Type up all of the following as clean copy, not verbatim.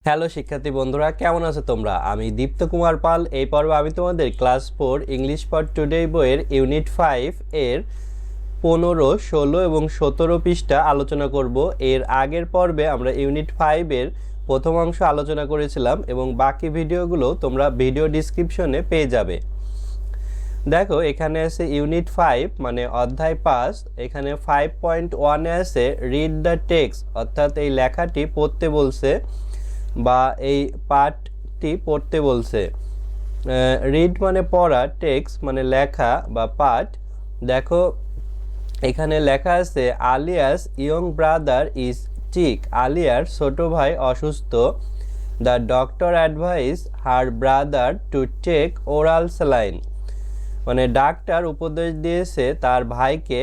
Hello শিক্ষার্থী বন্ধুরা, কেমন আছো তোমরা? আমি দীপ্ত কুমার পাল। এই পর্বে আমি তোমাদের ক্লাস 4 ইংলিশ ফর টুডে বইয়ের ইউনিট 5 এর 15, 16 এবং 17 পৃষ্ঠা আলোচনা করব। এর আগের পর্বে আমরা ইউনিট 5 এর প্রথম অংশ আলোচনা করেছিলাম এবং বাকি ভিডিওগুলো তোমরা ভিডিও ডিসক্রিপশনে পেয়ে যাবে। দেখো, এখানে আছে ইউনিট 5 মানে অধ্যায় 5। এখানে 5.1 আছে রিড দ্য টেক্সট, অর্থাৎ এই লেখাটি পড়তে বলছে বা এই পাঠটি পড়তে বলছে। রিড মানে পড়া, টেক্সট মানে লেখা বা পাঠ। দেখো, এখানে লেখা আছে Alia's young brother is sick, আলিয়ার ছোট ভাই অসুস্থ। The doctor advice her brother to take oral saline, মানে ডাক্তার উপদেশ দিয়েছে তার ভাইকে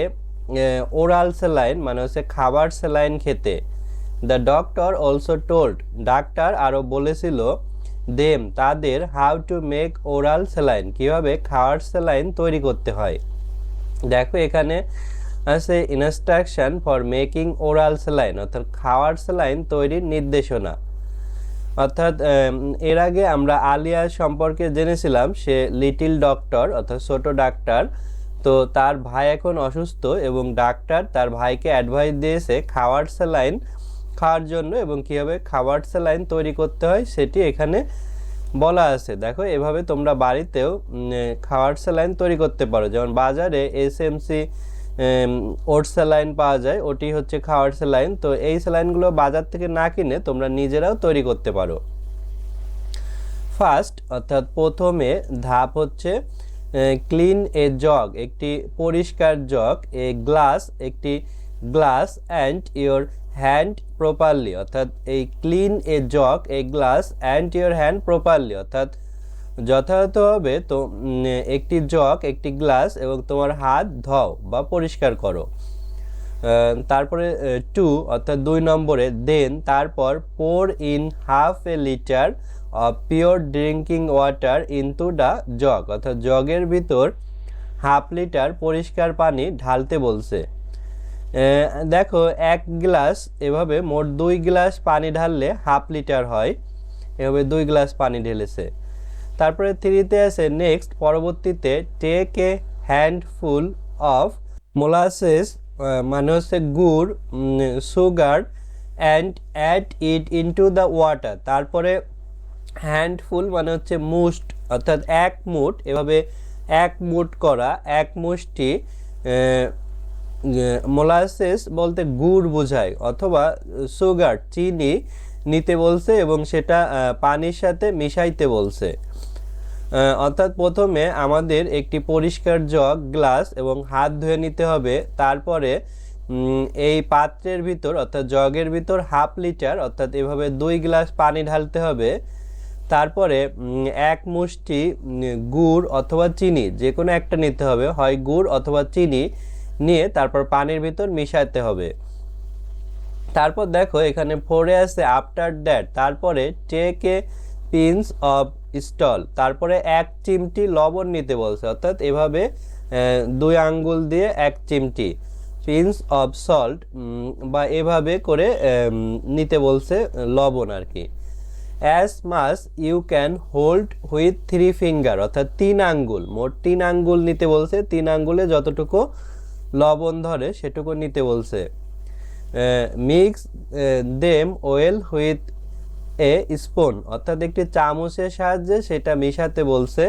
ওরাল স্যালাইন মানে হচ্ছে খাবার স্যালাইন খেতে। The doctor also told, doctor আরও বলেছিল দেম তাদের how to make oral saline, কীভাবে খাওয়ার স্যালাইন তৈরি করতে হয়। দেখো, এখানে আছে instruction for making oral saline, অর্থাৎ খাওয়ার স্যালাইন তৈরির নির্দেশনা। অর্থাৎ এর আগে আমরা আলিয়া সম্পর্কে জেনেছিলাম, সে লিটল ডক্টর অর্থাৎ ছোট ডাক্তার। তো তার ভাই এখন অসুস্থ এবং ডাক্তার তার ভাইকে অ্যাডভাইস দিয়েছে খাওয়ার স্যালাইন খাওয়ার জন্য এবং কীভাবে খাবার স্যালাইন তৈরি করতে হয় সেটি এখানে বলা আছে। দেখো, এভাবে তোমরা বাড়িতেও খাওয়ার স্যালাইন তৈরি করতে পারো। যেমন বাজারে এসএমসি ওট স্যালাইন পাওয়া যায়, ওটি হচ্ছে খাওয়ার স্যালাইন। তো এই স্যালাইনগুলো বাজার থেকে না কিনে তোমরা নিজেরাও তৈরি করতে পারো। ফার্স্ট অর্থাৎ প্রথমে ধাপ হচ্ছে ক্লিন এ জগ, একটি পরিষ্কার জগ, এ গ্লাস একটি glass, and your hand properly, অর্থাৎ এই clean A jug a glass and your hand properly, অর্থাৎ যথাযথভাবে তো একটি জগ একটি গ্লাস এবং তোমার হাত ধোও বা পরিষ্কার করো। তারপরে 2 অর্থাৎ 2 নম্বরে দেন তারপর pour in half a litre of pure drinking water into the jug, অর্থাৎ জগের ভিতর হাফ লিটার পরিষ্কার পানি ঢালতে বলছে। দেখো, এক গ্লাস এভাবে মোট 2 গ্লাস পানি ঢাললে হাফ লিটার হয়, এভাবে 2 গ্লাস পানি ঢেলেছে। তারপরে 3তে আছে নেক্সট পরবর্তীতে take a handful of molasses মানে হচ্ছে গুড়, sugar, and add it into the water. তারপরে হ্যান্ডফুল মানে হচ্ছে মুষ্ট, অর্থাৎ এক মুঠ, এভাবে এক মুঠ করা, এক মুষ্টি। মোলাসেস বলতে গুড় বোঝায়, অথবা সুগার চিনি নিতে বলছে এবং সেটা পানির সাথে মিশাইতে বলছে। অর্থাৎ প্রথমে আমাদের একটি পরিষ্কার জগ, গ্লাস এবং হাত ধুয়ে নিতে হবে। তারপরে এই পাত্রের ভিতর অর্থাৎ জগের ভিতর হাফ লিটার অর্থাৎ এভাবে 2 গ্লাস পানি ঢালতে হবে। তারপরে এক মুষ্টি গুড় অথবা চিনি যে কোনো একটা নিতে হবে, হয় গুড় অথবা চিনি নিয়ে তারপর পানির ভিতর মিশাতে হবে। তারপর দেখো, এখানে 4-এ আছে আফটার দ্যাট, তারপরে টেক এ পিঞ্চ অফ স্টল, তারপরে 1 চিমটি লবণ নিতে বলছে, অর্থাৎ এভাবে 2 আঙ্গুল দিয়ে 1 চিমটি, পিঞ্চ অফ সল্ট বা এভাবে করে নিতে বলছে লবণ আর কি। As much you can hold with 3 finger, অর্থাৎ 3 আঙ্গুল, মোট 3 আঙ্গুল নিতে বলছে, 3 আঙ্গুলে যতটুকু লবণ ধরে সেটুকু নিতে বলছে। Mix them well with a spoon, অর্থাৎ একটি চামচের সাহায্যে সেটা মিশাতে বলছে।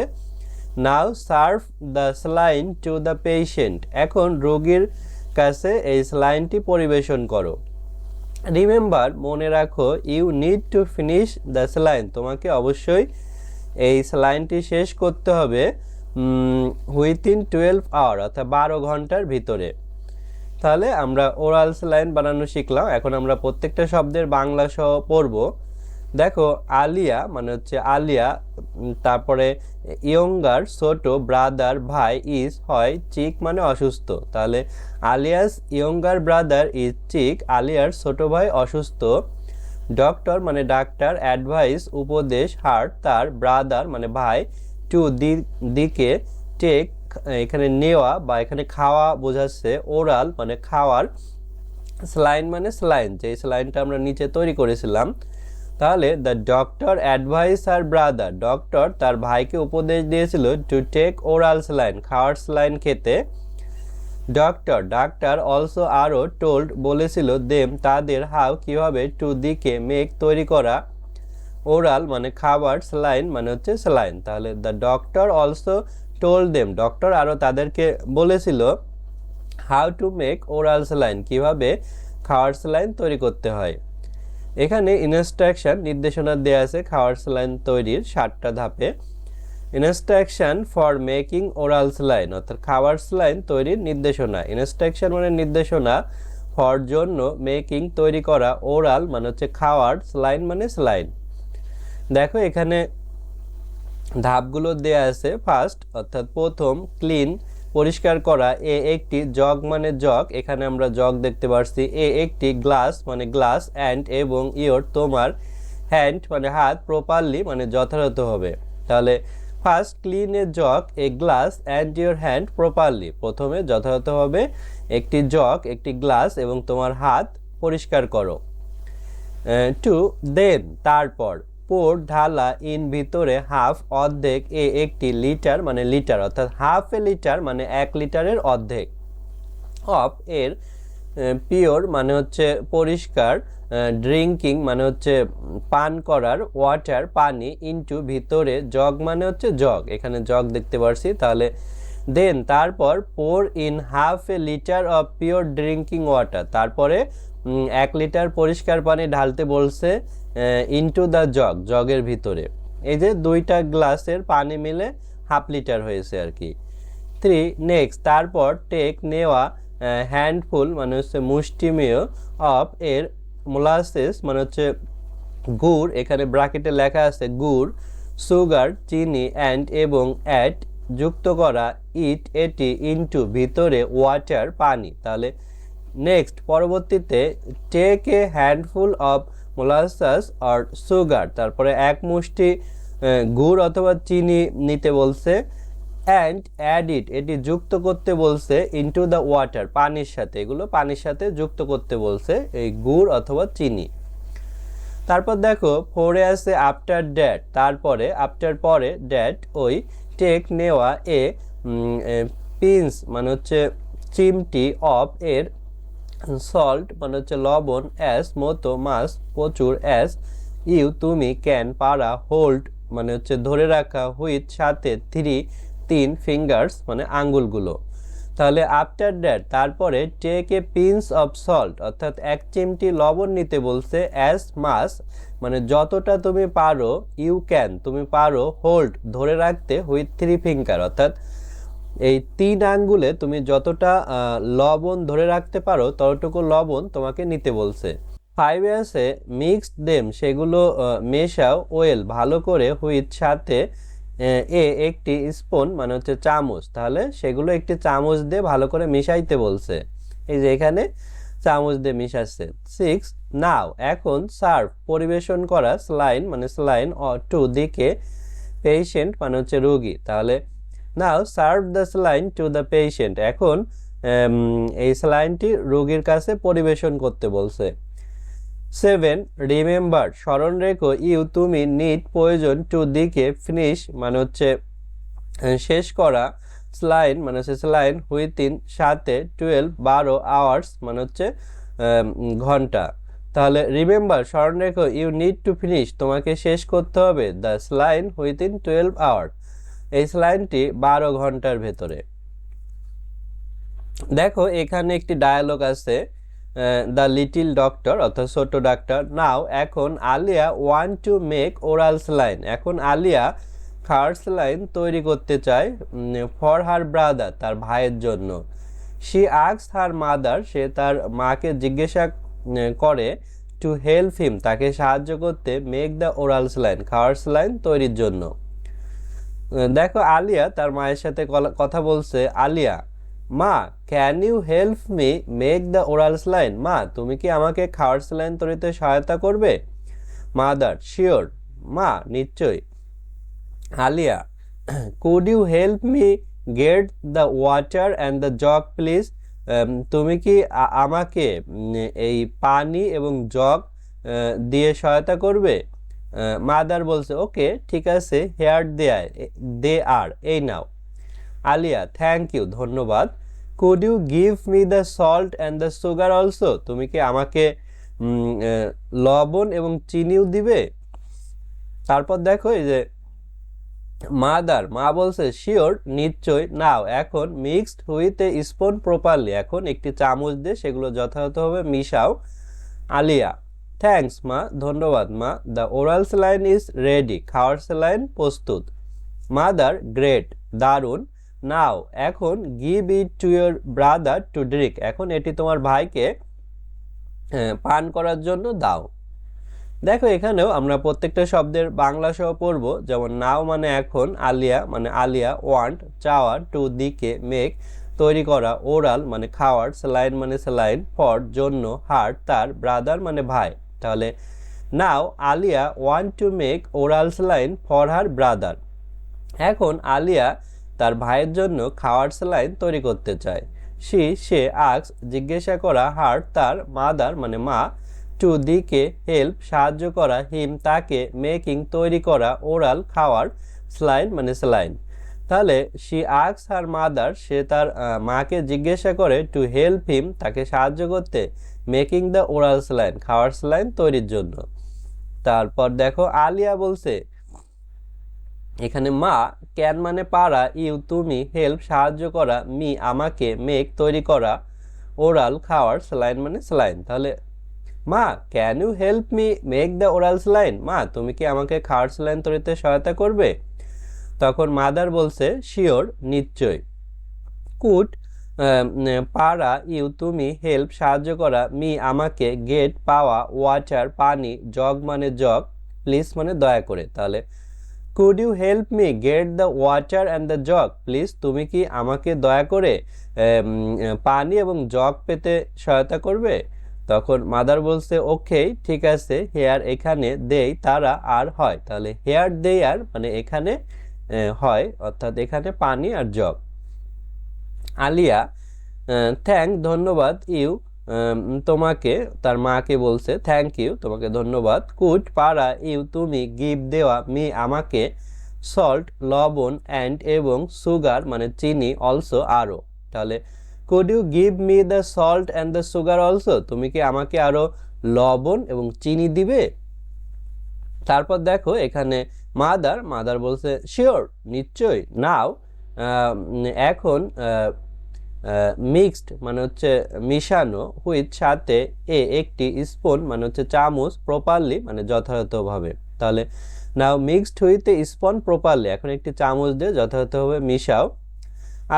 Now serve the saline to the patient, এখন রোগীর কাছে এই স্যালাইনটি পরিবেশন করো। রিমেম্বার, মনে রাখো, you need to finish the saline, তোমাকে অবশ্যই এই স্যালাইনটি শেষ করতে হবে উইথিন 12 আওয়ার, অর্থাৎ 12 ঘন্টার ভিতরে। তাহলে আমরা ওরাল স্যালাইন বানানো শিখলাম। এখন আমরা প্রত্যেকটা শব্দের বাংলা সহ পড়ব। দেখো, আলিয়া মানে হচ্ছে আলিয়া, তারপরে ইয়ঙ্গার ছোট, ব্রাদার ভাই, ইজ হয়, চিক মানে অসুস্থ। তাহলে আলিয়াস ইয়ঙ্গার ব্রাদার ইজ চিক, আলিয়ার ছোট ভাই অসুস্থ। ডক্টর মানে ডাক্তার, অ্যাডভাইস উপদেশ, হার্ট তার, ব্রাদার মানে ভাই, টু দিকে, টেক এখানে নেওয়া বা এখানে খাওয়া বোঝাচ্ছে, ওরাল মানে খাওয়ার, স্যালাইন মানে স্যালাইন যে স্যালাইনটা আমরা নিচে তৈরি করেছিলাম। তাহলে the doctor advice her brother, doctor তার ভাইকে উপদেশ দিয়েছিল টু টেক ওরাল স্যালাইন, খাওয়ার স্যালাইন খেতে। ডাক্তার অলসো আরও টোল্ড বলেছিল দেম তাদের হাউ কিভাবে টু দিকে মেক তৈরি করা ওরাল মানে খাবার, স্যালাইন মানে হচ্ছে স্যালাইন। তাহলে the doctor also told them, doctor আরও তাদেরকে বলেছিল how to make oral saline, কিভাবে খাওয়ার স্যালাইন তৈরি করতে হয়। এখানে ইনস্ট্রাকশন নির্দেশনা দেওয়া আছে খাওয়ার স্যালাইন তৈরির 7টা ধাপে। Instruction for making oral saline অর্থাৎ খাবার স্যালাইন তৈরির নির্দেশনা। ইনস্ট্রাকশন মানে নির্দেশনা, ফর জন্য, মেকিং তৈরি করা, ওরাল মানে হচ্ছে খাওয়ার, স্যালাইন মানে স্যালাইন। দেখো এখানে ধাপগুলো দেয়া আছে। ফার্স্ট অর্থাৎ প্রথম, ক্লিন পরিষ্কার করা। এ একটি, জগ মানে জগ, এখানে আমরা জগ দেখতে পাচ্ছি। এ একটি, গ্লাস মানে গ্লাস, অ্যান্ড এবং, ইয়োর তোমার, হ্যান্ড মানে হাত, প্রপারলি মানে যথাযথ হবে। তাহলে first clean A jug, a glass and your hand properly, প্রথমে যথাযথভাবে একটি জগ, একটি গ্লাস এবং তোমার হাত পরিষ্কার করো। টু দেন তারপর, পোর ঢালা, ইন ভিতরে, হাফ অর্ধেক, এ একটি, লিটার মানে লিটার অর্থাৎ হাফ এ লিটার মানে 1 লিটারের অর্ধেক, অফ এর, পিওর মানে হচ্ছে পরিষ্কার, ড্রিঙ্কিং মানে হচ্ছে পান করার, ওয়াটার পানি, ইনটু ভিতরে, জগ মানে হচ্ছে জগ, এখানে জগ দেখতে পাচ্ছি। তাহলে দেন তারপর, pour in half a litre of pure drinking water, তারপরে 1 লিটার পরিষ্কার পানি ঢালতে বলছে ইনটু দ্য জগ, জগের ভিতরে। এই যে 2টা গ্লাসের পানি মিলে হাফ লিটার হয়েছে আর কি। 3 নেক্সট তারপর, টেক নেওয়া, হ্যান্ডফুল মানে হচ্ছে মুষ্টিমেয়, অফ এর, মোলাসেস মানে হচ্ছে গুড়, এখানে ব্র্যাকেটে লেখা আছে গুড়, সুগার চিনি, অ্যান্ড এবং, অ্যাড যুক্ত করা, ইট এটি, ইনটু ভিতরে, ওয়াটার পানি। তাহলে নেক্সট পরবর্তীতে, take a handful of molasses or sugar, তারপরে 1 মুষ্টি গুড় অথবা চিনি নিতে বলছে, অ্যান্ড অ্যাড ইট এটি যুক্ত করতে বলছে, ইনটু দ্য ওয়াটার পানির সাথে, এগুলো পানির সাথে যুক্ত করতে বলছে এই গুড় অথবা চিনি। তারপর দেখো 4-এ আছে আফটার ড্যাট, তারপরে, আফটার পরে, ড্যাট ওই, টেক নেওয়া, এ পিন্স মানে হচ্ছে চিমটি, অফ এর, সল্ট মানে হচ্ছে লবণ, অ্যাস মতো, মাস প্রচুর, অ্যাস ইউ তুমি, ক্যান পারা, হোল্ড মানে হচ্ছে ধরে রাখা, হুইথ সাথে, 3 ফিঙ্গার্স মানে আঙ্গুলগুলো। তাহলে আফটার দ্যাট তারপরে, take a pinch of salt অর্থাৎ 1 চিমটি লবণ নিতে বলছে, অ্যাস মাস মানে যতটা তুমি পারো, ইউ ক্যান তুমি পারো, হোল্ড ধরে রাখতে, হুইথ 3 ফিঙ্গার অর্থাৎ এই 3 আঙ্গুলে তুমি যতটা লবণ ধরে রাখতে পারো ততটুকু লবণ তোমাকে নিতে বলছে। 5-এ আছে মিক্সড দেম সেগুলো মেশাও, ওয়েল ভালো করে, হুইথ সাথে, এ একটি, স্পুন মানে হচ্ছে চামচ, তাহলে সেগুলো একটি চামচ দিয়ে ভালো করে মিশাইতে বলছে, এই যে এখানে চামচ দিয়ে মিশাচ্ছে। 6 নাও এখন, সার্ভ পরিবেশন করা, স্যালাইন মানে স্যালাইন, টু দিকে, পেশেন্ট মানে হচ্ছে রোগী, তাহলে now serve the saline to the patient, এখন এই স্যালাইনটি রোগীর কাছে পরিবেশন করতে বলছে। 7 রিমেম্বার স্মরণ রেখো, ইউ তুমি, নিড প্রয়োজন, টু দিকে, ফিনিশ মানে হচ্ছে শেষ করা, স্যালাইন মানে হচ্ছে স্যালাইন, হুইথিন সাথে, 12 আওয়ার্স মানে হচ্ছে ঘন্টা। তাহলে রিমেম্বার স্মরণ রেখো, ইউ নিড টু ফিনিশ তোমাকে শেষ করতে হবে, দ্য স্যালাইন হুইথিন 12 আওয়ার এই স্যালাইনটি 12 ঘন্টার ভেতরে। দেখো এখানে একটি ডায়ালগ আছে, দ্য লিটিল ডক্টর অর্থাৎ ছোট ডাক্তার, নাও এখন, Alia want to make oral saline এখন আলিয়া খাওয়ার স্যালাইন তৈরি করতে চায়, ফর হার ব্রাদার তার ভাইয়ের জন্য। শি আস্কস হার মাদার সে তার মাকে জিজ্ঞাসা করে, টু হেল্প হিম তাকে সাহায্য করতে, মেক দ্য ওরাল স্যালাইন খাওয়ার স্যালাইন তৈরির জন্য। দেখো আলিয়া তার মায়ের সাথে কথা বলছে, আলিয়া মা can you help me make the oral saline, মা তুমি কি আমাকে খাওয়ার স্যালাইন তৈরিতে সহায়তা করবে? মাদার শিওর মা নিশ্চয়ই। Alia could you help me get the water and the jug please, তুমি কি আমাকে এই পানি এবং জগ দিয়ে সহায়তা করবে? মাদার বলছে ওকে ঠিক আছে, হেয়ার দে আর, এই নাও। আলিয়া থ্যাংক ইউ, ধন্যবাদ। Could you give me the salt and the sugar also, তুমি কি আমাকে লবণ এবং চিনিও দিবে? তারপর দেখো এই যে মা বলছে শিওর, নিশ্চয়, নাও, এখন, mixed with a spoon properly, এখন একটি চামচ দিয়ে সেগুলো যথাযথভাবে মিশাও। আলিয়া থ্যাঙ্কস মা, ধন্যবাদ মা। The oral saline is ready, খাওয়ার স্যালাইন প্রস্তুত। মাদার গ্রেট, দারুণ। নাও, এখন, give it to your brother to drink, এখন এটি তোমার ভাইকে পান করার জন্য দাও। দেখো এখানেও আমরা প্রত্যেকটা শব্দের বাংলা সহ পড়ব। যেমন নাও মানে এখন, আলিয়া মানে আলিয়া, ওয়ান্ট চাওয়া, টু দিকে, মেক তৈরি করা, ওরাল মানে খাওয়ার, স্যালাইন মানে স্যালাইন, ফর জন্য, হার তার, ব্রাদার মানে ভাই। তাহলে now Alia want to make oral saline for her brother, এখন আলিয়া তার ভাইয়ের জন্য খাওয়ার স্যালাইন তৈরি করতে চায়। সে আক্স জিজ্ঞাসা করা, হার তার, মাদার মানে মা, টু দিকে, হেল্প সাহায্য করা, হিম তাকে, মেকিং তৈরি করা, ওরাল খাওয়ার, স্যালাইন মানে স্যালাইন। তাহলে শি আক্স হার মাদার, সে তার মাকে জিজ্ঞাসা করে, টু হেল্প হিম তাকে সাহায্য করতে, মেকিং দ্য ওরাল স্যালাইন খাওয়ার স্যালাইন তৈরির জন্য। তারপর দেখো আলিয়া বলছে এখানে মা, ক্যান মানে পারা, ইউ তুমি, হেল্প সাহায্য করা, মি আমাকে, মেক তৈরি করা, ওরাল খাওয়ার, স্যালাইন মানে স্যালাইন। তাহলে মা can you help me make the oral saline, মা তুমি কি আমাকে খাওয়ার স্যালাইন তৈরিতে সহায়তা করবে? তখন মাদার বলছে শিওর, নিশ্চয়। কুড পারা, ইউ তুমি, হেল্প সাহায্য করা, মি আমাকে, গেট পাওয়া, ওয়াটার পানি, জগ মানে জগ, প্লিজ মানে দয়া করে। তাহলে could you help me get the water and the jug, please তুমি কি আমাকে দয়া করে পানি এবং জগ পেতে সহায়তা করবে? তখন মাদার বলছে ওকে ঠিক আছে, হেয়ার এখানে, দেই তারা, আর হয়। তাহলে হেয়ার দেই আর মানে এখানে হয়, অর্থাৎ এখানে পানি আর জগ। আলিয়া থ্যাংক ধন্যবাদ, ইউ তোমাকে, তার মাকে বলছে থ্যাংক ইউ তোমাকে ধন্যবাদ। কুড পারা, ইউ তুমি, গিভ দেওয়া, মি আমাকে, সল্ট লবণ, অ্যান্ড এবং, সুগার মানে চিনি, অলসো আরও। তাহলে could you give me the salt and the sugar also, তুমি কি আমাকে আরও লবণ এবং চিনি দিবে? তারপর দেখো এখানে মাদার বলছে শিওর, নিশ্চয়ই। নাও এখন, মিক্সড মানে হচ্ছে মিশানো, হুইথ সাথে, একটি, স্পুন মানে হচ্ছে চামচ, প্রপারলি মানে যথাযথভাবে। তাহলে নাও মিক্সড হুইথ স্পুন প্রপারলি, এখন একটি চামচ দিয়ে যথাযথভাবে মিশাও।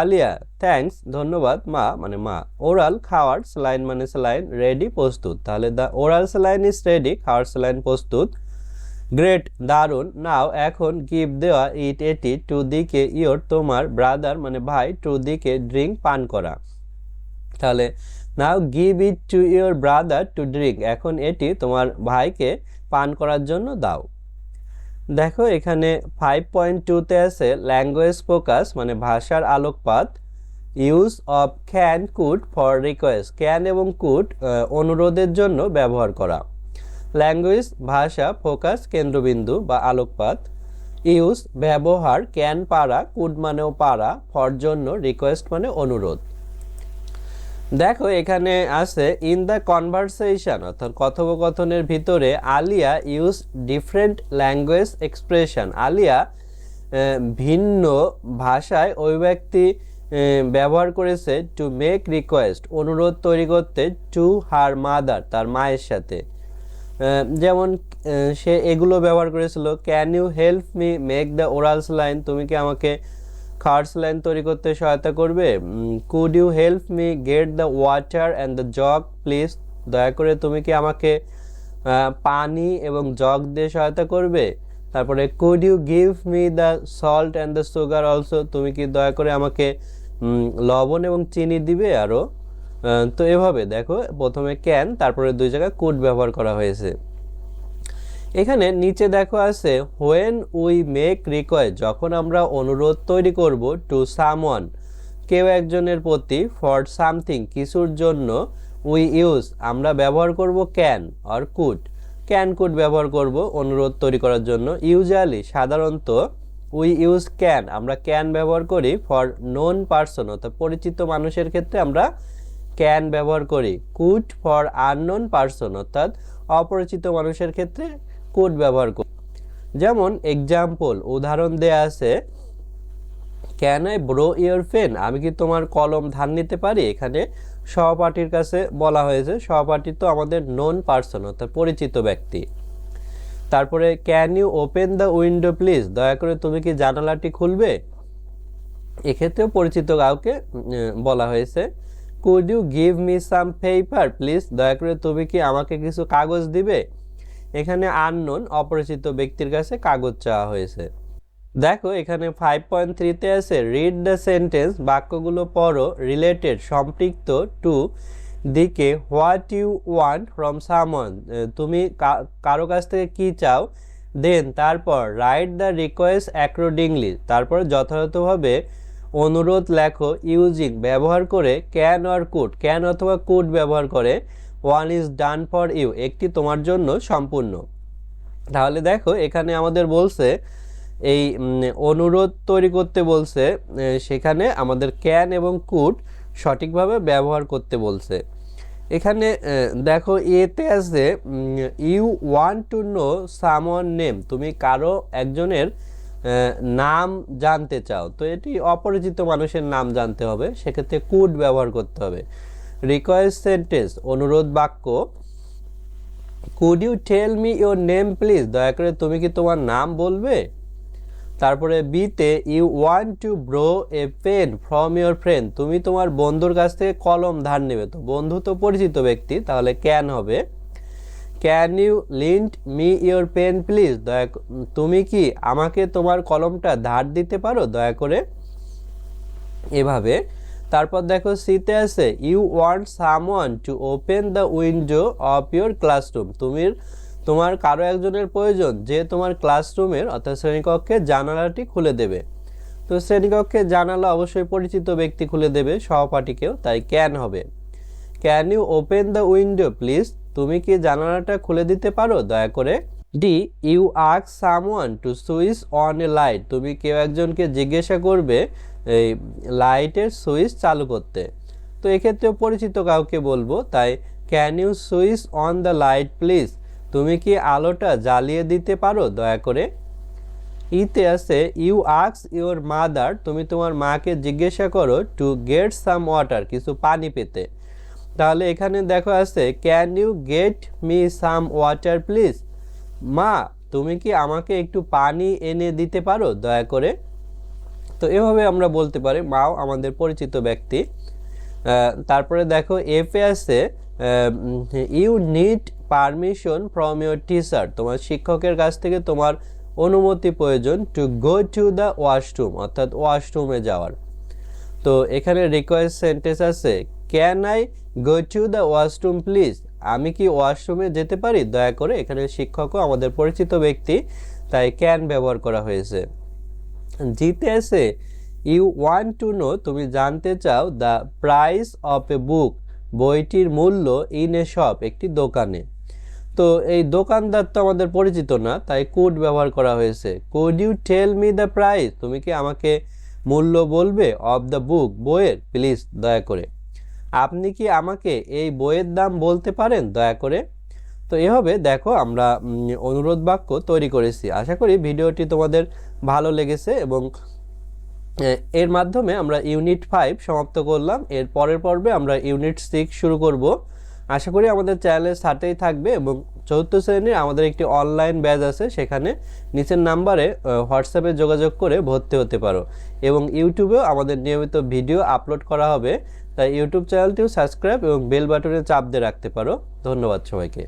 আলিয়া থ্যাঙ্কস ধন্যবাদ, মা মানে মা। ওরাল খাওয়ার স্যালাইন মানে স্যালাইন, রেডি প্রস্তুত। তাহলে the oral saline is ready, খাওয়ার স্যালাইন প্রস্তুত। গ্রেট দারুণ। নাও এখন, গিভ দেওয়া, ইট এটি, টু দিকে, ইয়োর তোমার, ব্রাদার মানে ভাই, টু দিকে, ড্রিঙ্ক পান করা। তাহলে now give it to your brother to drink, এখন এটি তোমার ভাইকে পান করার জন্য দাও। দেখো এখানে 5.2তে আছে ল্যাঙ্গুয়েজ ফোকাস মানে ভাষার আলোকপাত। Use of can could for request, can এবং কুড অনুরোধের জন্য ব্যবহার করা। ল্যাঙ্গুয়েজ ভাষা, ফোকাস কেন্দ্রবিন্দু বা আলোকপাত। ইউজ ব্যবহার, ক্যান পারা, কুড মানেও পারা, ফর জন্য, রিকোয়েস্ট মানে অনুরোধ। দেখো এখানে আছে ইন দ্য কনভারসেশন অর্থাৎ কথোপকথনের ভিতরে Alia use different language expression, Alia ভিন্ন ভাষায় অভিব্যক্তি ব্যবহার করেছে টু মেক রিকোয়েস্ট অনুরোধ তৈরি করতে, টু হার মাদার তার মায়ের সাথে। যেমন সে এগুলো ব্যবহার করেছিল, can you help me make the oral saline, তুমি কি আমাকে খাওয়ার স্যালাইন তৈরি করতে সহায়তা করবে? Could you help me get the water and the jug please, দয়া করে তুমি কি আমাকে পানি এবং জগ দিয়ে সহায়তা করবে? তারপরে could you give me the salt and the sugar also, তুমি কি দয়া করে আমাকে লবণ এবং চিনি দিবে আরও? তো এভাবে দেখো প্রথমে ক্যান, তারপরে দুই জায়গায় কুড ব্যবহার করা হয়েছে। এখানে নিচে দেখো আছে হোয়েন উই মেক রিকোয়েস্ট, যখন আমরা অনুরোধ তৈরি করব, টু সামওয়ান কেউ একজনের প্রতি, ফর সামথিং কিছুর জন্য, উই ইউজ আমরা ব্যবহার করব can or could, can could ব্যবহার করব অনুরোধ তৈরি করার জন্য। ইউজুয়ালি সাধারণত উই ইউজ ক্যান, আমরা ক্যান ব্যবহার করি ফর নোন পারসন অর্থাৎ পরিচিত মানুষের ক্ষেত্রে আমরা ক্যান ব্যবহার করি। কুড ফর আননোন পারসন অর্থাৎ অপরিচিত মানুষের ক্ষেত্রে কুড ব্যবহার করি। যেমন এক্সাম্পল উদাহরণ দেয়া আছে, can I borrow your pen, আমি কি তোমার কলম ধার নিতে পারি। এখানে সহপাঠীর কাছে বলা হয়েছে, সহপাঠী তো আমাদের নোন পারসন অর্থাৎ পরিচিত ব্যক্তি। তারপরে can you open the window please, দয়া করে তুমি কি জানালাটি খুলবে, এক্ষেত্রেও পরিচিত কাউকে বলা হয়েছে। Could you give me some paper please, দয়া করে তুমি কি আমাকে কিছু কাগজ দিবে, এখানে আননোন অপরিচিত ব্যক্তির কাছে কাগজ চাওয়া হয়েছে। দেখো এখানে 5.3-তে আছে রিড দ্য সেন্টেন্স, বাক্যগুলো পড়ো, রিলেটেড সম্পৃক্ত টু দিকে, what you want from someone, তুমি কারো কাছ থেকে কি চাও, দেন তারপর রাইট দ্য রিকোয়েস্ট অ্যাকর্ডিংলি, তারপর যথাযথভাবে অনুরোধ লেখো, ইউজিং ব্যবহার করে, ক্যান অর কুড, ক্যান অথবা কুড ব্যবহার করে, one is done for you, একটি তোমার জন্য সম্পূর্ণ। তাহলে দেখো এখানে আমাদের বলছে এই অনুরোধ তৈরি করতে বলছে, সেখানে আমাদের ক্যান এবং কুড সঠিকভাবে ব্যবহার করতে বলছে। এখানে দেখো এতে আছে you want to know someone name, তুমি কারো একজনের নাম জানতে চাও, তো এটি অপরিচিত মানুষের নাম জানতে হবে, সেক্ষেত্রে কুড ব্যবহার করতে হবে। রিকোয়েস্ট সেন্টেন্স অনুরোধ বাক্য, could you tell me your name please, দয়া করে তুমি কি তোমার নাম বলবে। তারপরে বিতে you want to borrow a pen from your friend, তুমি তোমার বন্ধুর কাছ থেকে কলম ধার নেবে, তো বন্ধু তো পরিচিত ব্যক্তি, তাহলে ক্যান হবে। Can you lend me your pen please, তুমি কি আমাকে তোমার কলমটা ধার দিতে পারো দয়া করে, এভাবে। তারপর দেখো সিতে আছে you want someone to open the window of your classroom, তোমার কারো একজনের প্রয়োজন যে তোমার ক্লাসরুমের অর্থাৎ শ্রেণীকক্ষের জানালাটি খুলে দেবে, তো শ্রেণীকক্ষের জানালা অবশ্যই পরিচিত ব্যক্তি খুলে দেবে, সহপাঠীকেও, তাই ক্যান হবে। Can you open the window please, তুমি কি জানালাটা খুলে দিতে পারো দয়া করে। D you ask someone to switch on a light, তুমি কেউ একজনকে জিজ্ঞাসা করবে এই লাইটের সুইচ চালু করতে, তো এক্ষেত্রেও পরিচিত কাউকে বলবো, তাই can you switch on the light please, তুমি কি আলোটা জ্বালিয়ে দিতে পারো দয়া করে। ইতে আছে ইউ আস্ক ইউর মাদার, তুমি তোমার মাকে জিজ্ঞাসা করো টু গেট সাম ওয়াটার, কিছু পানি পেতে, তাহলে এখানে দেখো আছে can you get me some water please, মা তুমি কি আমাকে একটু পানি এনে দিতে পারো দয়া করে। তো এভাবে আমরা বলতে পারি, মাও আমাদের পরিচিত ব্যক্তি। তারপরে দেখো এফে আছে you need permission from your teacher, তোমার শিক্ষকের কাছ থেকে তোমার অনুমতি প্রয়োজন, to go to the washroom অর্থাৎ ওয়াশরুমে যাওয়ার। তো এখানে রিকোয়েস্ট সেন্টেন্স আছে can I go to the washroom please, আমি কি ওয়াশরুমে যেতে পারি দয়া করে, এখানে শিক্ষকও আমাদের পরিচিত ব্যক্তি, তাই ক্যান ব্যবহার করা হয়েছে। জিতে আছে ইউ ওয়ান্ট টু নো, তুমি জানতে চাও দ্য প্রাইস অফ এ বুক, বইটির মূল্য ইন এ শপ, একটি দোকানে, তো এই দোকানদার তো আমাদের পরিচিত না, তাই কুড ব্যবহার করা হয়েছে। Could you tell me the price, তুমি কি আমাকে মূল্য বলবে, অফ দ্য বুক, বইয়ের, প্লিজ দয়া করে, আপনি কি আমাকে এই বইয়ের দাম বলতে পারেন দয়া করে। তো এভাবে দেখো আমরা অনুরোধ বাক্য তৈরি করেছি। আশা করি ভিডিওটি তোমাদের ভালো লেগেছে এবং এর মাধ্যমে আমরা ইউনিট 5 সমাপ্ত করলাম। এর পরের পর্বে আমরা ইউনিট 6 শুরু করব। আশা করি আমাদের চ্যানেলের সাথেই থাকবে এবং 4th শ্রেণীর আমাদের একটি অনলাইন ব্যাচ আছে, সেখানে নিচের নাম্বারে হোয়াটসঅ্যাপে যোগাযোগ করে ভর্তি হতে পারো এবং ইউটিউবেও আমাদের নিয়মিত ভিডিও আপলোড করা হবে, তাই ইউটিউব চ্যানেলটিও সাবস্ক্রাইব এবং বেল বাটনে চাপ দিয়ে রাখতে পারো। ধন্যবাদ সবাইকে।